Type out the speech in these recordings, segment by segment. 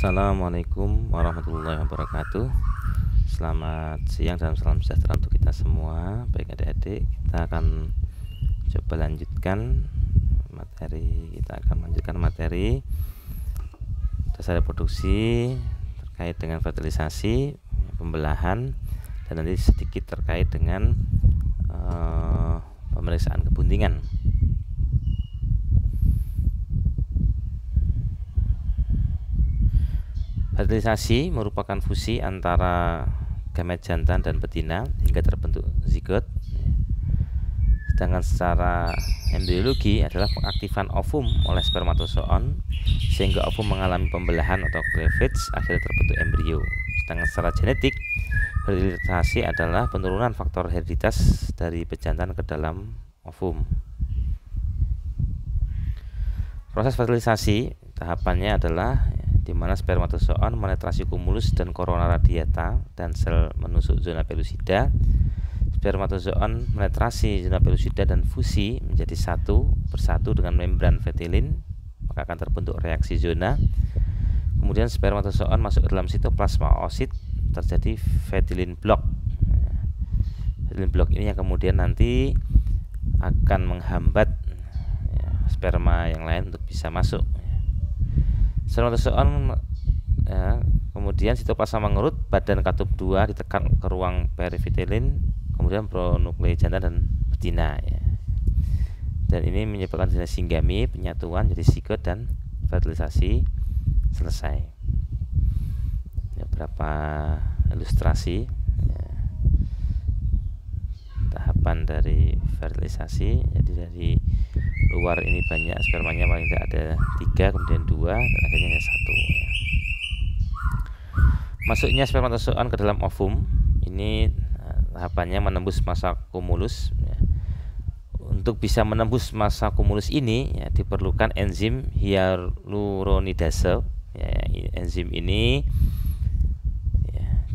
Assalamualaikum warahmatullahi wabarakatuh. Selamat siang dan salam sejahtera untuk kita semua. Baik adik-adik, kita akan coba lanjutkan materi. Dasar reproduksi terkait dengan fertilisasi, pembelahan, dan nanti sedikit terkait dengan pemeriksaan kebuntingan. Fertilisasi merupakan fusi antara gamet jantan dan betina hingga terbentuk zigot. Sedangkan secara embriologi adalah pengaktifan ovum oleh spermatozoon sehingga ovum mengalami pembelahan atau cleavage, akhirnya terbentuk embrio. Sedangkan secara genetik, fertilisasi adalah penurunan faktor hereditas dari pejantan ke dalam ovum. Proses fertilisasi tahapannya adalah di mana spermatozoon menetrasi kumulus dan korona radiata dan sel menusuk zona pellucida. Spermatozoon menetrasi zona pellucida dan fusi menjadi satu persatu dengan membran fetilin, maka akan terbentuk reaksi zona. Kemudian spermatozoon masuk ke dalam sitoplasma oosit, terjadi fetilin block. Fetilin block ini yang kemudian nanti akan menghambat sperma yang lain untuk bisa masuk. Spermatozoon kemudian sitoplasma mengerut, badan katup 2 ditekan ke ruang perivitelin, kemudian pronuklei jantan dan betina dan ini menyebabkan singgami, penyatuan jadi zigot dan fertilisasi selesai. Beberapa ilustrasi tahapan dari fertilisasi. Jadi dari luar ini banyak spermanya, paling tidak ada 3, kemudian 2, dan akhirnya hanya 1 Masuknya spermatozoon ke dalam ovum ini tahapannya menembus massa kumulus. Untuk bisa menembus massa kumulus ini diperlukan enzim hyaluronidase. Enzim ini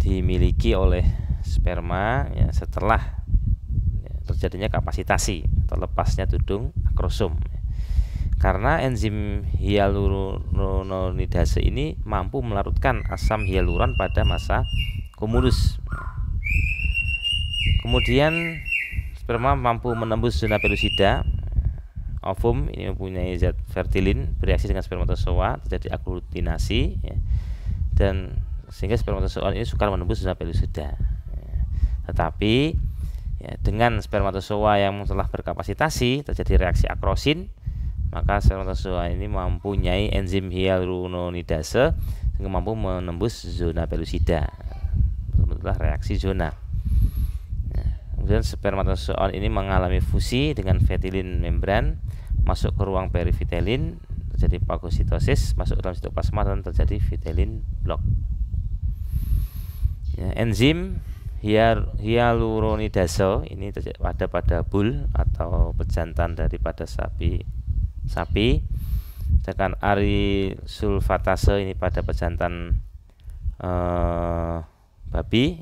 dimiliki oleh sperma setelah terjadinya kapasitasi atau lepasnya tudung akrosom. Karena enzim hyaluronidase ini mampu melarutkan asam hyaluron pada massa kumulus. Kemudian sperma mampu menembus zona pellucida. Ovum ini mempunyai zat fertilin, bereaksi dengan spermatozoa, terjadi aglutinasi dan sehingga spermatozoon ini sukar menembus zona pellucida. Tetapi dengan spermatozoa yang telah berkapasitasi terjadi reaksi akrosin, maka spermatozoa ini mempunyai enzim hyaluronidase sehingga mampu menembus zona pellucida. Bentuklah reaksi zona. Kemudian spermatozoon ini mengalami fusi dengan fetilin membran, masuk ke ruang perivitelin, terjadi fagositosis, masuk ke dalam sitoplasma dan terjadi fetilin block. Enzim hyaluronidase ini ada pada bull atau pejantan daripada sapi. Sedangkan arisulfatase ini pada pejantan babi.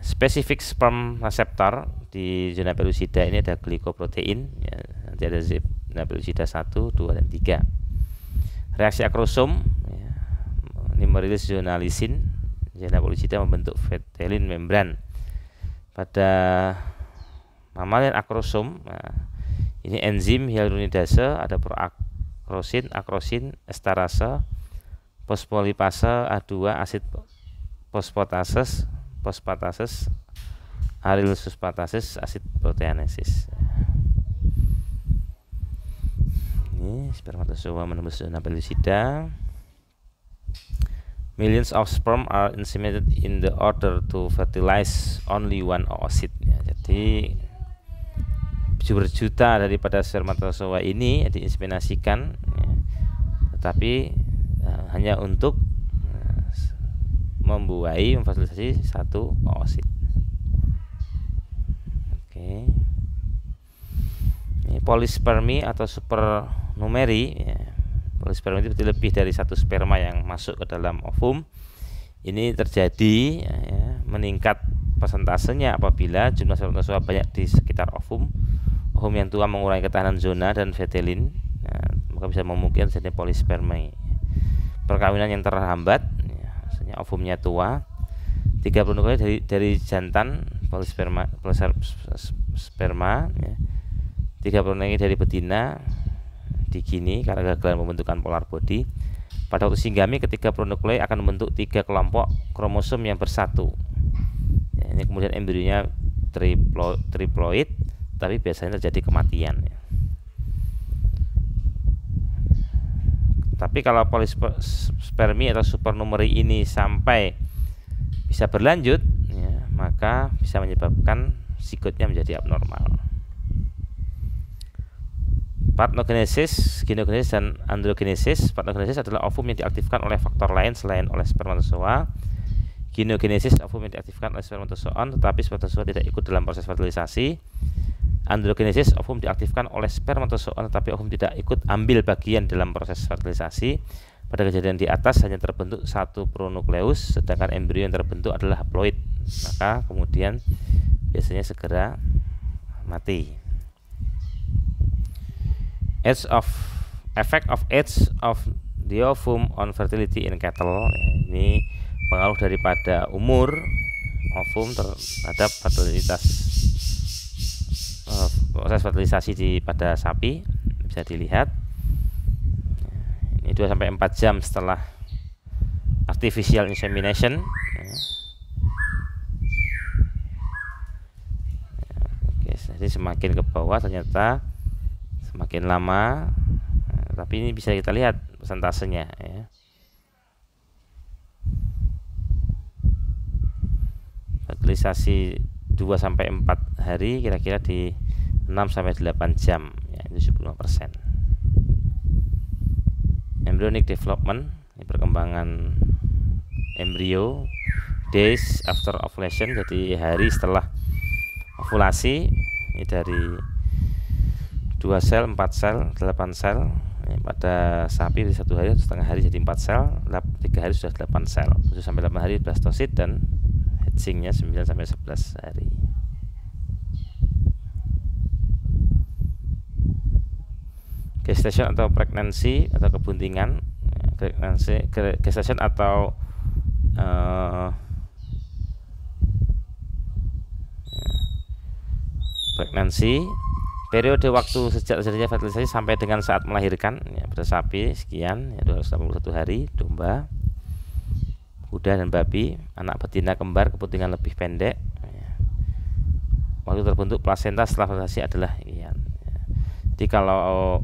Spesifik sperm receptor di zona pellucida ini ada glikoprotein. Nanti ada zona pellucida 1, 2, dan 3. Reaksi akrosom ini merilis zona lisin. Zona pellucida membentuk fetilin membran. Pada mammalian akrosom ini enzim hyaluronidase ada proakrosin, akrosin, esterase, fosfolipase, A2, asid fosfatases, aryl-suspatases, asid proteanesis. Ini spermatozoa menembus zona pellucida. Millions of sperm are inseminated in the order to fertilize only one oocyte. Jadi berjuta daripada spermatozoa ini diinseminasikan, tetapi hanya untuk memfertilisasi satu oosit. Ini polispermi atau supernumeri. Polispermi itu lebih dari satu sperma yang masuk ke dalam ovum. Ini terjadi meningkat persentasenya apabila jumlah spermatozoa banyak di sekitar ovum. Ovum yang tua mengurangi ketahanan zona dan fetilin, maka bisa memungkinkan terjadi polispermi. perkawinan yang terhambat, ya, maksudnya ovumnya tua. 30 nukleus dari jantan polisperma ya. 30 nukleus dari betina digini karena gagalan pembentukan polar body. Pada waktu singgami ketika pronuklei akan membentuk 3 kelompok kromosom yang bersatu. Ya, ini kemudian embrionya triploid, tapi biasanya terjadi kematian. Ya. Tapi kalau polispermi atau supernumeri ini sampai bisa berlanjut, ya, maka bisa menyebabkan zigotnya menjadi abnormal. Partenogenesis, genogenesis, dan androgenesis. Partenogenesis adalah ovum yang diaktifkan oleh faktor lain selain oleh spermatozoa. Genogenesis ovum yang diaktifkan oleh spermatozoon, tetapi spermatozoa tidak ikut dalam proses fertilisasi. Androgenesis ovum diaktifkan oleh spermatozoon, tetapi ovum tidak ikut ambil bagian dalam proses fertilisasi. Pada kejadian di atas hanya terbentuk 1 pronukleus, sedangkan embrio yang terbentuk adalah haploid. Maka kemudian biasanya segera mati. Effect of age of the ovum on fertility in cattle. Ini pengaruh daripada umur ovum terhadap fertilitas, proses fertilisasi pada sapi bisa dilihat. Ini 2-4 jam setelah artificial insemination. Oke, jadi semakin ke bawah ternyata semakin lama, tapi ini bisa kita lihat persentasenya, ya. Fertilisasi 2-4 hari kira-kira di 6-8 jam, ya, itu 75%. Embryonic development, ini perkembangan embrio, days after ovulation, jadi hari setelah ovulasi. Ini dari 2 sel, 4 sel, 8 sel. Pada sapi di 1 hari atau setengah hari jadi 4 sel, 3 hari sudah 8 sel, 7-8 hari blastosit, dan hatchingnya 9-11 hari. Gestation atau pregnancy atau kebuntingan. Gestation atau pregnancy, periode waktu sejak terjadinya fertilisasi sampai dengan saat melahirkan, ya, pada sapi sekian, ya, 281 hari. Domba, kuda, dan babi. Anak betina kembar kebuntingan lebih pendek, ya. Waktu terbentuk plasenta setelah fertilisasi adalah sekian, ya. Jadi kalau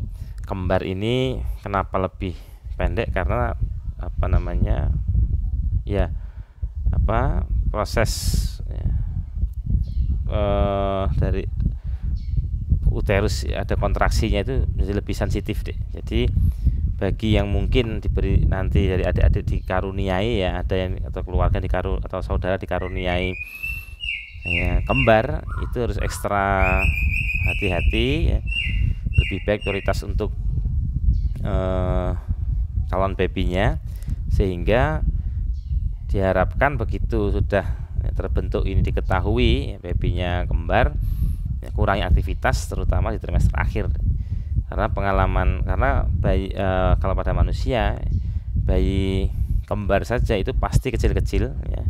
kembar ini kenapa lebih pendek, karena proses, ya, dari uterus ada kontraksinya itu menjadi lebih sensitif deh. Jadi bagi yang mungkin diberi nanti dari adik-adik dikaruniai, ya, ada yang atau keluarga atau saudara dikaruniai, ya, kembar, itu harus ekstra hati-hati, ya. Lebih baik prioritas untuk calon babynya, sehingga diharapkan begitu sudah, ya, terbentuk ini diketahui, ya, babynya kembar, ya, kurangi aktivitas terutama di trimester akhir, karena bayi, kalau pada manusia bayi kembar saja itu pasti kecil-kecil, ya,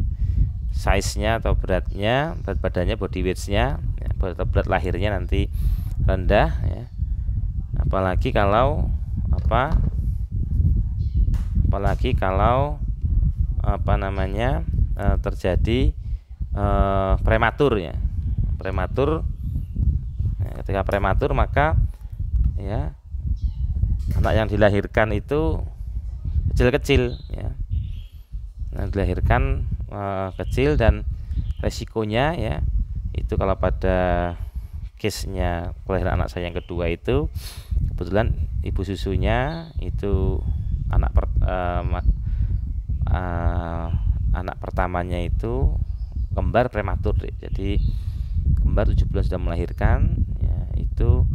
size-nya atau berat badannya, body weight-nya, ya, berat lahirnya nanti rendah, ya. Apalagi kalau terjadi prematur, ya. Ketika prematur, maka, ya, anak yang dilahirkan itu kecil-kecil, ya. Yang dilahirkan kecil, dan resikonya, ya, itu kalau pada case-nya kelahiran anak saya yang kedua itu kebetulan ibu susunya itu anak pertamanya itu kembar prematur, jadi kembar 7 bulan sudah melahirkan, ya, itu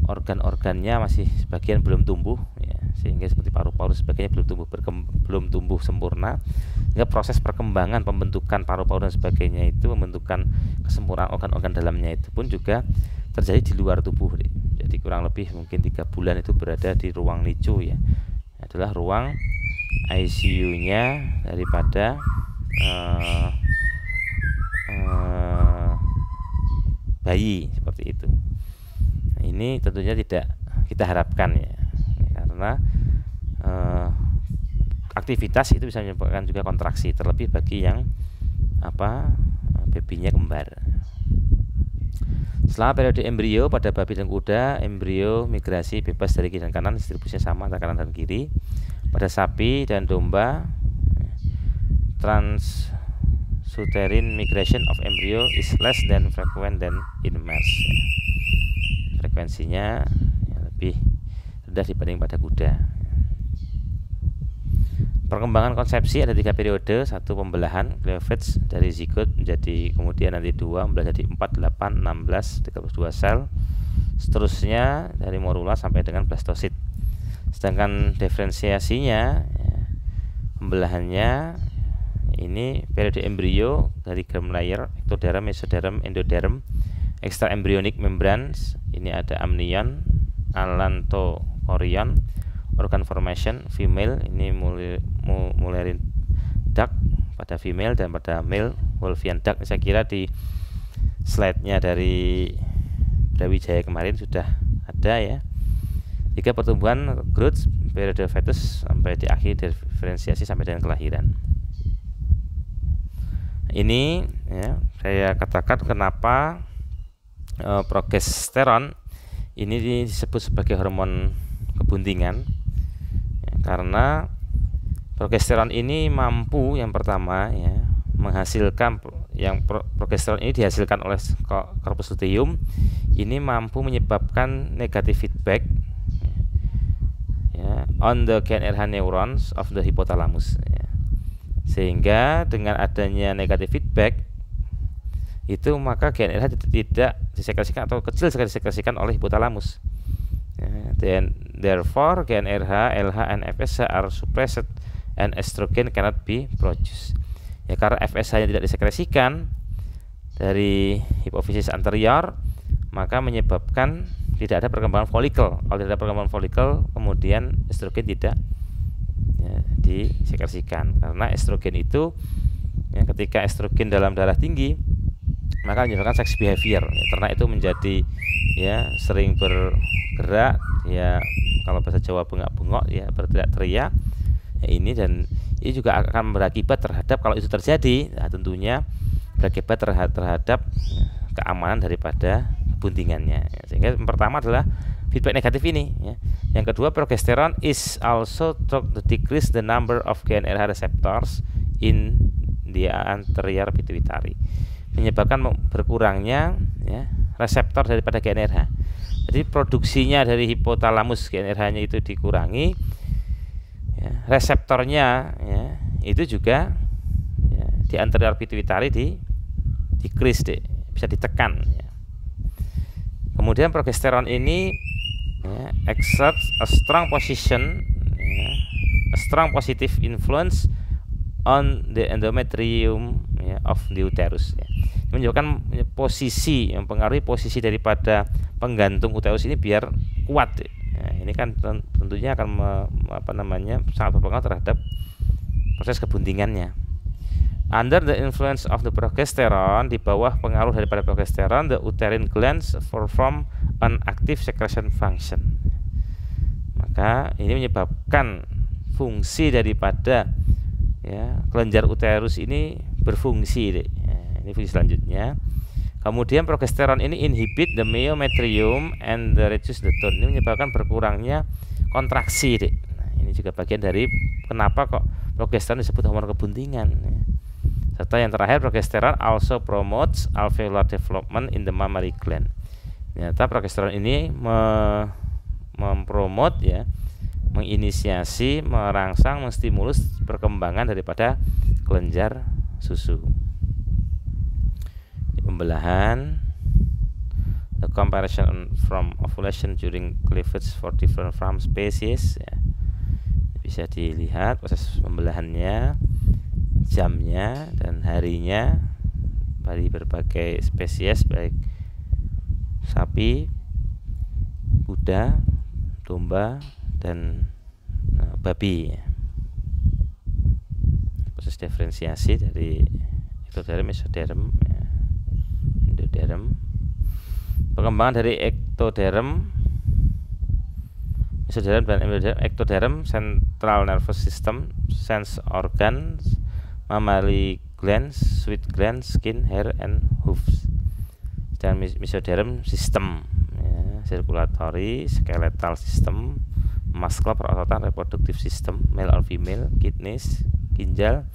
organ-organnya masih sebagian belum tumbuh, ya, sehingga seperti paru-paru sebagainya belum tumbuh sempurna, sehingga proses perkembangan pembentukan paru-paru dan sebagainya itu, pembentukan kesempurnaan organ-organ dalamnya itu pun juga terjadi di luar tubuh. Jadi kurang lebih mungkin 3 bulan itu berada di ruang NICU, ya, adalah ruang ICU-nya daripada bayi seperti itu. Nah, ini tentunya tidak kita harapkan ya, karena aktivitas itu bisa menyebabkan juga kontraksi, terlebih bagi yang babynya kembar. Selama periode embrio pada babi dan kuda, embrio migrasi bebas dari kiri dan kanan, distribusinya sama antara kanan dan kiri. Pada sapi dan domba, transuterine migration of embryo is less than frequent than in mares. Frekuensinya lebih rendah dibanding pada kuda. Perkembangan konsepsi ada 3 periode. 1 pembelahan cleavage dari zigot menjadi, kemudian nanti 2 membelah jadi 4, 8, 16, 32 sel. Seterusnya dari morula sampai dengan blastosit. Sedangkan diferensiasinya ya, pembelahannya ini periode embrio dari germ layer, ectoderm, mesoderm, endoderm, extra embryonic membranes. Ini ada amnion, allantochorion, organ formation female, ini Mullerian duct pada female, dan pada male Wolffian duct. Saya kira di slide-nya dari Brawijaya kemarin sudah ada ya. Jika pertumbuhan growth periode fetus sampai di akhir diferensiasi sampai dengan kelahiran. Ini ya, saya katakan kenapa progesteron ini disebut sebagai hormon kebuntingan ya, karena progesteron ini mampu, yang pertama ya, menghasilkan yang progesteron ini dihasilkan oleh corpus luteum, ini mampu menyebabkan negative feedback ya, on the GnRH neurons of the hypothalamus ya. Sehingga dengan adanya negative feedback itu, maka GnRH tidak disekresikan atau kecil sekali disekresikan oleh hypothalamus ya. Therefore GnRH, LH, and FSH are suppressed and estrogen cannot be produced ya. Karena FSH-nya tidak disekresikan dari hipofisis anterior, maka menyebabkan tidak ada perkembangan folikel. Kalau tidak ada perkembangan folikel, kemudian estrogen tidak ya, disekresikan. Karena estrogen itu ya, ketika estrogen dalam darah tinggi, maka menyebabkan sex behavior ya, ternak itu menjadi ya sering bergerak ya, kalau bahasa Jawa bengak-bengok ya, berteriak-teriak ya, ini, dan ini juga akan berakibat terhadap, kalau itu terjadi nah, tentunya berakibat terhadap keamanan daripada buntingannya ya. Sehingga yang pertama adalah feedback negatif ini ya. Yang kedua, progesteron is also to decrease the number of GnRH receptors in the anterior pituitary, menyebabkan berkurangnya ya, reseptor daripada GnRH. Jadi produksinya dari hipotalamus GnRH-nya itu dikurangi ya, reseptornya ya, itu juga ya, di anterior pituitary decrease bisa ditekan ya. Kemudian progesteron ini ya, exerts a strong position ya, a strong positive influence on the endometrium ya, of the uterus ya. Menunjukkan posisi, mempengaruhi posisi daripada penggantung uterus ini biar kuat ya. Ini kan tentunya akan sangat berpengaruh terhadap proses kebuntingannya. Under the influence of the progesterone, di bawah pengaruh daripada progesteron, the uterine glands perform an active secretion function. Maka ini menyebabkan fungsi daripada ya, kelenjar uterus ini berfungsi. Ini fungsi selanjutnya. Kemudian progesteron ini inhibit the myometrium and the reduce the tone. Ini menyebabkan berkurangnya kontraksi. Nah, ini juga bagian dari kenapa kok progesteron disebut hormon kebuntingan ya. Serta yang terakhir, progesteron also promotes alveolar development in the mammary gland. Ternyata progesteron ini mempromot ya, menginisiasi, merangsang, menstimulus perkembangan daripada kelenjar susu. Pembelahan, the comparison from ovulation during cleavage for different farm species ya. Bisa dilihat proses pembelahannya, jamnya dan harinya dari berbagai spesies, baik sapi, kuda, domba, dan babi. proses diferensiasi dari ektoderm, mesoderm, ya, endoderm. Perkembangan dari ektoderm, mesoderm dan endoderm. Ektoderm, central nervous system, sense organs, mammary glands, sweat glands, skin, hair, and hooves. Dan mesoderm, sistem, ya, circulatory, skeletal system, muscle, perototan, reproductive system, male or female, kidneys, ginjal,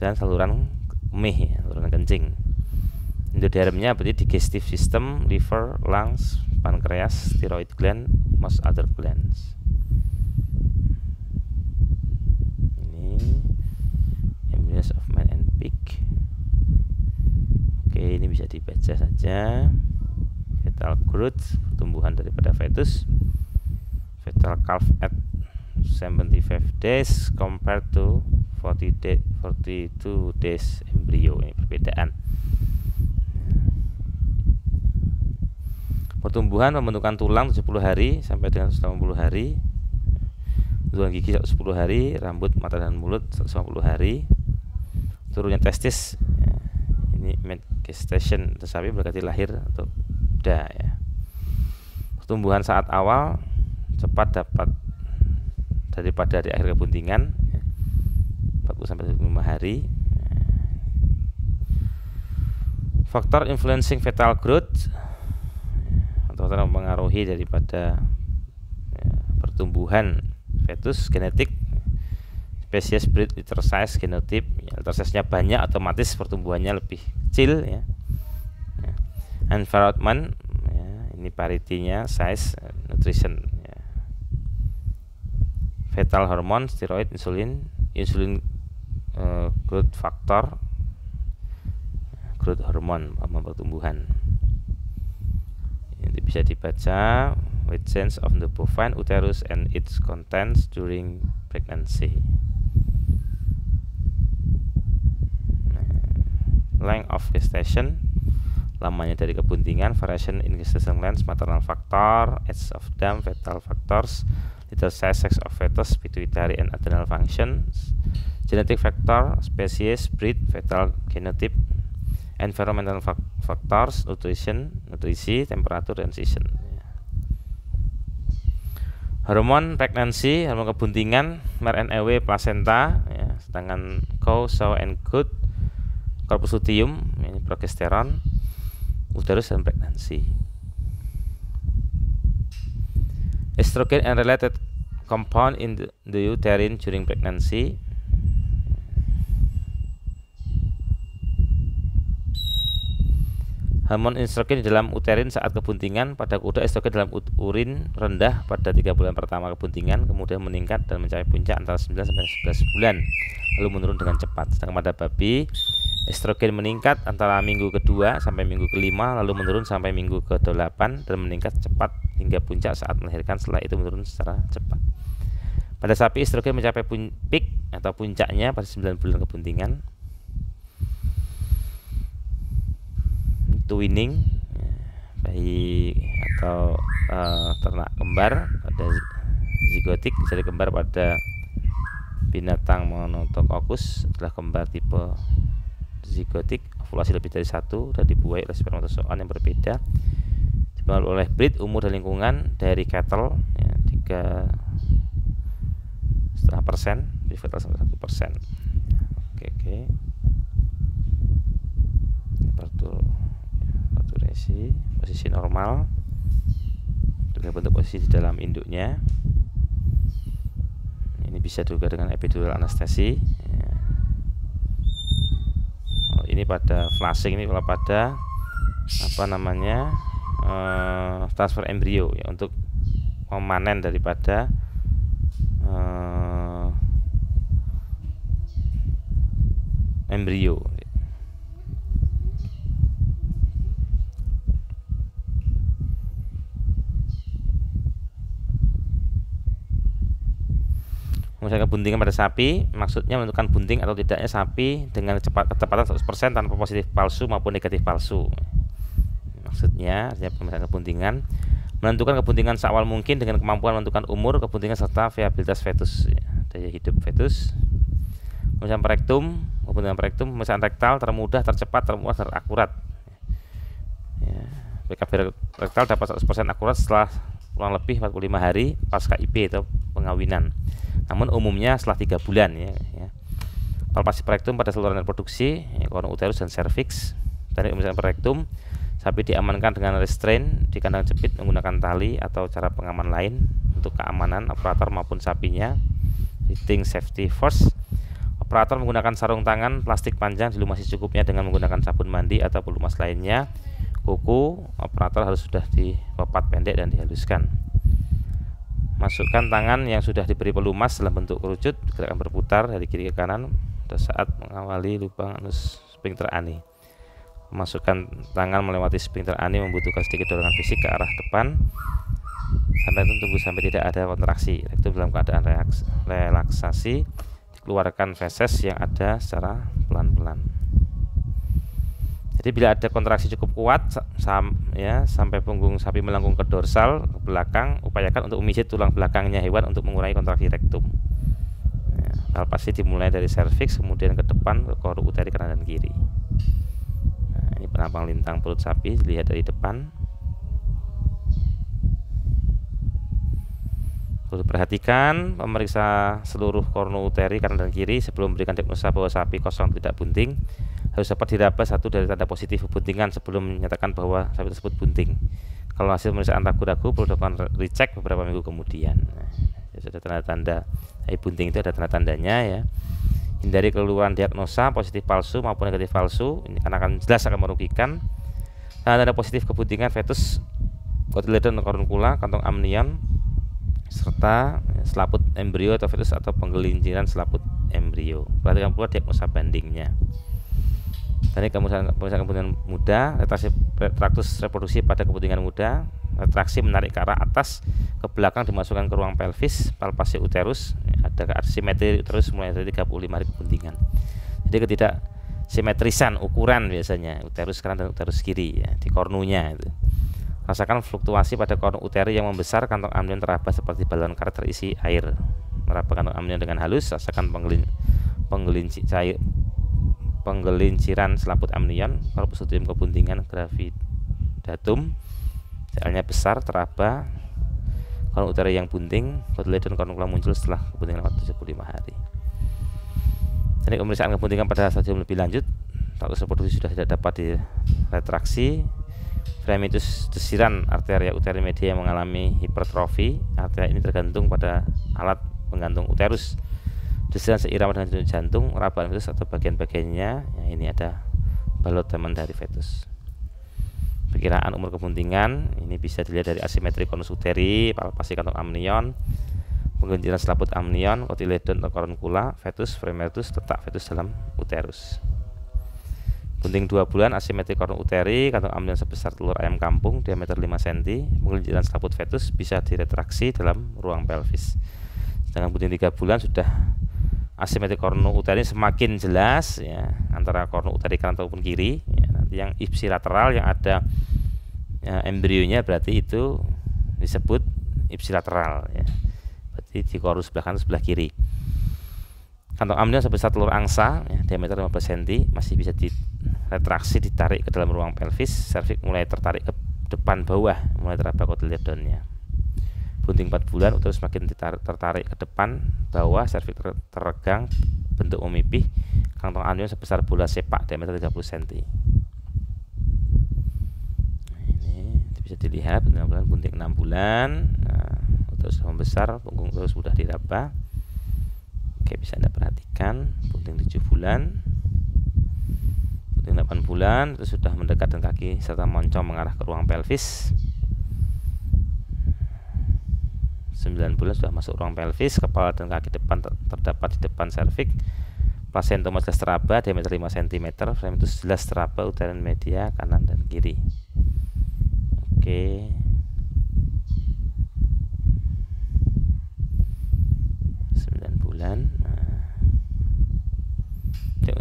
dan saluran kemih, ya, saluran kencing. Endodermnya berarti digestive system, liver, lungs, pankreas, thyroid gland, most other glands. Ini embryos of man and pig. Oke, ini bisa dibaca saja. Fetal growth, pertumbuhan daripada fetus. Fetal calf at 75 days compared to 42 days embryo. Ini perbedaan. Pertumbuhan pembentukan tulang 70 hari sampai dengan 180 hari. Pembentukan gigi 10 hari, rambut, mata dan mulut 150 hari. Turunnya testis, ya, ini mid gestation, tetapi mendekati lahir atau udah, ya. Pertumbuhan saat awal cepat dapat daripada di akhir kebuntingan, ya, 40 sampai 45 hari. Faktor influencing fetal growth atau mempengaruhi daripada, ya, pertumbuhan fetus, genetik, spesies, breed, litter size, genotip. Ya, litter size-nya banyak, otomatis pertumbuhannya lebih kecil, ya. Ya. Environment, ya, ini parity-nya, size, nutrition, ya. Fetal hormone, steroid, insulin growth factor, growth hormone, pertumbuhan. Ini bisa dibaca weight change of the bovine uterus and its contents during pregnancy. Length of gestation, lamanya dari kebuntingan. Variation in gestation length, maternal factor, age of dam, fetal factors, litter size, sex of fetus, pituitary and adrenal functions, genetic factor, species, breed, fetal genotype, environmental factors, nutrisi, temperatur, dan season. Hormon pregnancy, hormon kebuntingan, mRNAW, placenta, ya. Sedangkan cow, sow, and goat, corpus luteum, ini progesteron, uterus, dan pregnancy. Estrogen and related compound in the uterine during pregnancy. Hormon estrogen di dalam uterin saat kebuntingan. Pada kuda, estrogen dalam urin rendah pada 3 bulan pertama kebuntingan, kemudian meningkat dan mencapai puncak antara 9 sampai 11 bulan, lalu menurun dengan cepat. Sedangkan pada babi, estrogen meningkat antara minggu kedua sampai minggu kelima, lalu menurun sampai minggu ke-8 dan meningkat cepat hingga puncak saat melahirkan. Setelah itu menurun secara cepat. Pada sapi, estrogen mencapai peak atau puncaknya pada 9 bulan kebuntingan. Twinning, bayi atau ternak kembar pada zigotik, jadi kembar pada binatang Monococcus adalah kembar tipe zigotik, ovulasi lebih dari 1 dan dibuahi oleh spermatozoon yang berbeda, dipengaruhi oleh breed, umur, dan lingkungan. Dari cattle, ya, 3,5%, pivotal 1%. Oke. Posisi normal, juga bentuk posisi di dalam induknya. Ini bisa juga dengan epidural anestesi, ya. Ini pada flushing, ini kalau pada transfer embrio, ya, untuk memanen daripada embrio. Misalnya buntingan pada sapi, maksudnya menentukan bunting atau tidaknya sapi dengan ketepatan 100% tanpa positif palsu maupun negatif palsu. Maksudnya, pemeriksaan kebuntingan menentukan kebuntingan seawal mungkin dengan kemampuan menentukan umur kebuntingan serta viabilitas fetus, ya, daya hidup fetus. Pemeriksaan perektum, pemeriksaan rektal termudah, tercepat, termuat, terakurat. Ya, BKB rektal dapat 100% akurat setelah kurang lebih 45 hari pasca IP atau pengawinan. Namun umumnya setelah 3 bulan ya. Palpasi perektum pada saluran reproduksi, koron uterus dan serviks. Teknik pemeriksaan perektum, sapi diamankan dengan restrain di kandang jepit menggunakan tali atau cara pengaman lain untuk keamanan operator maupun sapinya. Heating safety first. Operator menggunakan sarung tangan plastik panjang dilumasi secukupnya dengan menggunakan sabun mandi atau pelumas lainnya. Kuku operator harus sudah dipepat pendek dan dihaluskan. Masukkan tangan yang sudah diberi pelumas dalam bentuk kerucut, gerakan berputar dari kiri ke kanan pada saat mengawali lubang anus sphincter ani. Masukkan tangan melewati sphincter ani membutuhkan sedikit dorongan fisik ke arah depan. Sampai itu tunggu sampai tidak ada kontraksi. Rektum dalam keadaan relaksasi. Keluarkan feses yang ada secara pelan-pelan. Jadi bila ada kontraksi cukup kuat sampai punggung sapi melengkung ke dorsal ke belakang, upayakan untuk memijit tulang belakangnya hewan untuk mengurangi kontraksi rektum. Palpasi dimulai dari serviks kemudian ke depan ke koron uteri kanan dan kiri. Ini penampang lintang perut sapi dilihat dari depan. Perlu diperhatikan, memeriksa seluruh kornu uteri kanan dan kiri sebelum memberikan diagnosa bahwa sapi kosong tidak bunting. Harus dapat diraba satu dari tanda positif buntingan sebelum menyatakan bahwa sapi tersebut bunting. Kalau hasil pemeriksaan ragu-ragu, perlu dilakukan recheck beberapa minggu kemudian. Ada tanda-tanda bunting itu ada tanda-tandanya ya. Hindari keluaran diagnosa positif palsu maupun negatif palsu. Ini akan jelas akan merugikan. Tanda-tanda positif kebuntingan fetus, kotiledon korunkula, kantong amnion, serta selaput embrio atau fetus atau penggelinciran selaput embrio. Perhatikan pula diagnosa bandingnya. Tadi pemeriksaan kebuntingan muda, retraktus reproduksi pada kebuntingan muda, retraksi menarik ke arah atas ke belakang dimasukkan ke ruang pelvis, palpasi uterus, ada asimetri uterus mulai dari 35 hari kebuntingan. Jadi ketidaksimetrisan ukuran biasanya uterus kanan dan uterus kiri ya, di kornunya itu. Rasakan fluktuasi pada kornu uteri yang membesar, kantong amnion teraba seperti balon karet terisi air. Meraba kantong amnion dengan halus, rasakan penggelinciran selaput amnion, korpus luteum kebuntingan, gravidatum, jalannya besar, teraba, kornu uteri yang bunting, kotiledon korunkula muncul setelah kebuntingan 75 hari. Teknik pemeriksaan kebuntingan pada stadium lebih lanjut, status reproduksi sudah tidak dapat diretraksi. Fremitus desiran arteria uteri media yang mengalami hipertrofi. Arteria ini tergantung pada alat penggantung uterus. Desiran seirama dengan jantung, rabahan fetus atau bagian-bagiannya. Ya, ini ada balot teman dari fetus. Perkiraan umur kebuntingan ini bisa dilihat dari asimetri konus uteri, palpasi kantong amnion, penggelinciran selaput amnion, kotiledon atau korunkula, fetus, fremetus, letak fetus dalam uterus. Bunting 2 bulan, asimetri kornu uteri, kantong amnion sebesar telur ayam kampung, diameter 5 cm, penggelinciran selaput fetus bisa diretraksi dalam ruang pelvis. Sedangkan bunting 3 bulan sudah asimetri kornu uteri semakin jelas ya, antara kornu uteri kanan ataupun kiri ya. Nanti yang ipsilateral yang ada ya, embrionya berarti itu disebut ipsilateral ya. Berarti di kornu sebelah kanan sebelah kiri. Kantong amnion sebesar telur angsa ya, diameter 15 cm, masih bisa diretraksi, ditarik ke dalam ruang pelvis. Serviks mulai tertarik ke depan bawah, mulai teraba kotiledonnya. Bunting 4 bulan uterus semakin tertarik ke depan bawah, serviks terregang, bentuk memipih. Kantong amnion sebesar bola sepak, diameter 30 cm. Ini bisa dilihat bunting 6 bulan, uterus membesar, punggung uterus sudah diraba. Oke, bisa Anda perhatikan. Bunting 7 bulan, bunting 8 bulan itu sudah mendekatkan kaki serta moncong mengarah ke ruang pelvis. 9 bulan sudah masuk ruang pelvis, kepala dan kaki depan terdapat di depan serviks. Placentoma jelas teraba, diameter 5 cm, fremitus jelas teraba, uteran media kanan dan kiri. Oke.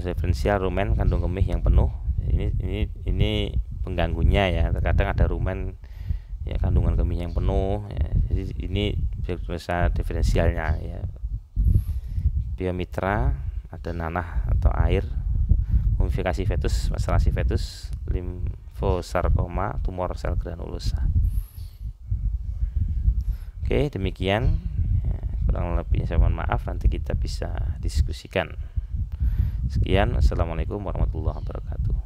Diferensial rumen kandung kemih yang penuh. Ini pengganggunya ya. Terkadang ada rumen ya kandungan kemih yang penuh ya. Jadi ini bisa diferensialnya ya. Biomitra ada nanah atau air, mumifikasi fetus, masalasi fetus, limfosarkoma, tumor sel granulosa. Oke, demikian. Kurang lebihnya saya mohon maaf, nanti kita bisa diskusikan. Sekian, assalamualaikum warahmatullahi wabarakatuh.